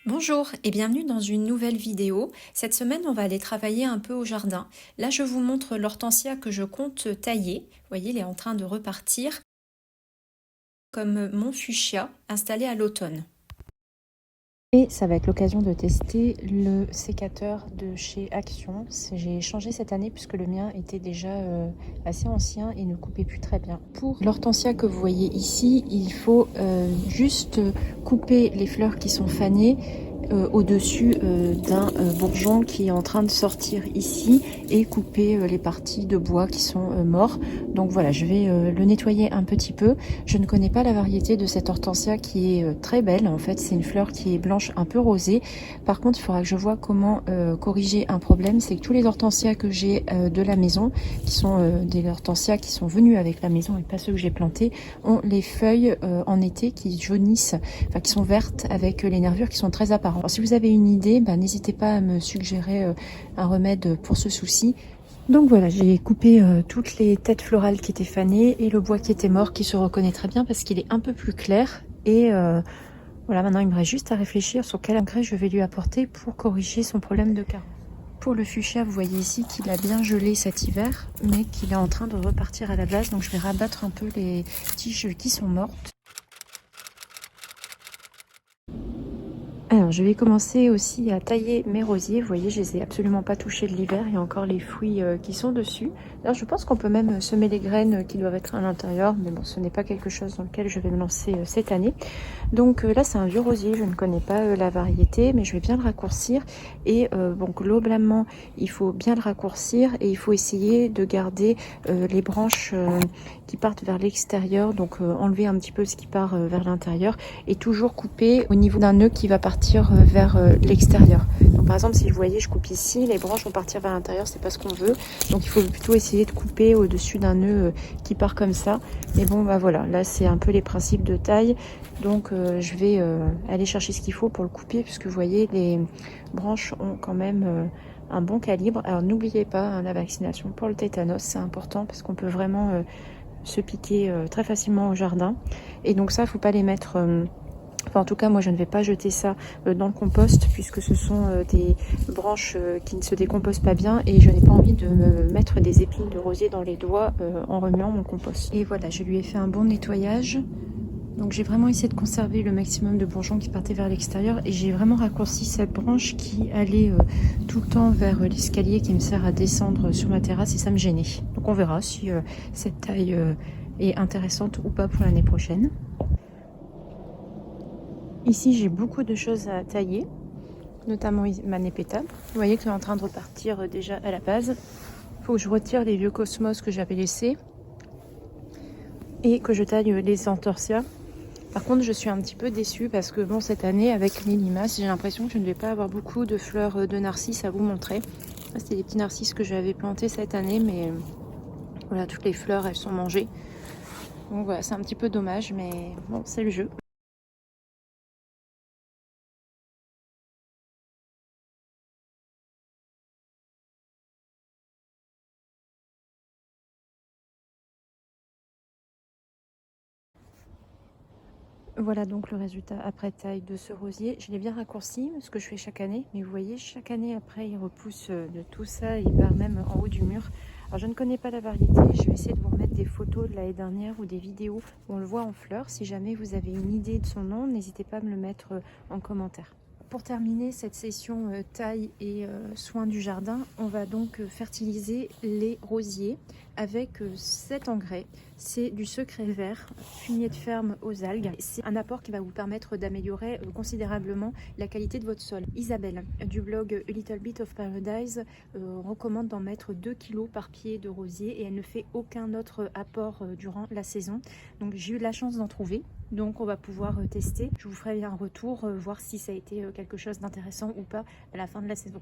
Bonjour et bienvenue dans une nouvelle vidéo. Cette semaine, on va aller travailler un peu au jardin. Là, je vous montre l'hortensia que je compte tailler. Vous voyez, il est en train de repartir comme mon fuchsia installé à l'automne. Et ça va être l'occasion de tester le sécateur de chez Action. J'ai changé cette année puisque le mien était déjà assez ancien et ne coupait plus très bien. Pour l'hortensia que vous voyez ici, il faut juste couper les fleurs qui sont fanées au-dessus d'un bourgeon qui est en train de sortir ici et couper les parties de bois qui sont morts. Donc voilà, je vais le nettoyer un petit peu. Je ne connais pas la variété de cette hortensia qui est très belle. En fait, c'est une fleur qui est blanche un peu rosée. Par contre, il faudra que je vois comment corriger un problème. C'est que tous les hortensias que j'ai de la maison, qui sont des hortensias qui sont venues avec la maison et pas ceux que j'ai plantés, ont les feuilles en été qui jaunissent, enfin qui sont vertes avec les nervures qui sont très apparentes. Alors, si vous avez une idée, n'hésitez pas à me suggérer un remède pour ce souci. Donc voilà, j'ai coupé toutes les têtes florales qui étaient fanées et le bois qui était mort qui se reconnaît très bien parce qu'il est un peu plus clair. Et voilà, maintenant il me reste juste à réfléchir sur quel engrais je vais lui apporter pour corriger son problème de carence. Pour le fuchsia, vous voyez ici qu'il a bien gelé cet hiver, mais qu'il est en train de repartir à la base. Donc je vais rabattre un peu les tiges qui sont mortes. Alors, je vais commencer aussi à tailler mes rosiers. Vous voyez, je les ai absolument pas touchés de l'hiver. Il y a encore les fruits qui sont dessus. Alors, je pense qu'on peut même semer les graines qui doivent être à l'intérieur. Mais bon, ce n'est pas quelque chose dans lequel je vais me lancer cette année. Donc là, c'est un vieux rosier. Je ne connais pas la variété, mais je vais bien le raccourcir. Et bon, globalement, il faut bien le raccourcir. Et il faut essayer de garder les branches qui partent vers l'extérieur. Donc, enlever un petit peu ce qui part vers l'intérieur. Et toujours couper au niveau d'un nœud qui va partir vers l'extérieur. Donc par exemple, si vous voyez, je coupe ici, les branches vont partir vers l'intérieur, c'est pas ce qu'on veut. Donc il faut plutôt essayer de couper au-dessus d'un nœud qui part comme ça. Mais bon, voilà, là c'est un peu les principes de taille. Donc je vais aller chercher ce qu'il faut pour le couper, puisque vous voyez, les branches ont quand même un bon calibre. Alors n'oubliez pas la vaccination pour le tétanos, c'est important parce qu'on peut vraiment se piquer très facilement au jardin. Et donc ça, il ne faut pas les mettre... Enfin, en tout cas, moi, je ne vais pas jeter ça dans le compost puisque ce sont des branches qui ne se décomposent pas bien et je n'ai pas envie de me mettre des épines de rosier dans les doigts en remuant mon compost. Et voilà, je lui ai fait un bon nettoyage. Donc j'ai vraiment essayé de conserver le maximum de bourgeons qui partaient vers l'extérieur et j'ai vraiment raccourci cette branche qui allait tout le temps vers l'escalier qui me sert à descendre sur ma terrasse et ça me gênait. Donc on verra si cette taille est intéressante ou pas pour l'année prochaine. Ici, j'ai beaucoup de choses à tailler, notamment ma nepeta. Vous voyez que c'est en train de repartir déjà à la base. Il faut que je retire les vieux cosmos que j'avais laissés et que je taille les entorsias. Par contre, je suis un petit peu déçue parce que bon, cette année, avec les limaces, j'ai l'impression que je ne vais pas avoir beaucoup de fleurs de narcisses à vous montrer. C'était des petits narcisses que j'avais plantés cette année, mais voilà, toutes les fleurs, elles sont mangées. Donc voilà, c'est un petit peu dommage, mais bon, c'est le jeu. Voilà donc le résultat après taille de ce rosier. Je l'ai bien raccourci, ce que je fais chaque année. Mais vous voyez, chaque année après, il repousse de tout ça. Il part même en haut du mur. Alors je ne connais pas la variété. Je vais essayer de vous remettre des photos de l'année dernière ou des vidéos où on le voit en fleurs. Si jamais vous avez une idée de son nom, n'hésitez pas à me le mettre en commentaire. Pour terminer cette session taille et soins du jardin, on va donc fertiliser les rosiers avec cet engrais. C'est du secret vert, fumier de ferme aux algues. C'est un apport qui va vous permettre d'améliorer considérablement la qualité de votre sol. Isabelle du blog A Little Bit of Paradise recommande d'en mettre 2 kg par pied de rosier et elle ne fait aucun autre apport durant la saison. Donc j'ai eu de la chance d'en trouver. Donc on va pouvoir tester. Je vous ferai un retour, voir si ça a été quelque chose d'intéressant ou pas à la fin de la saison.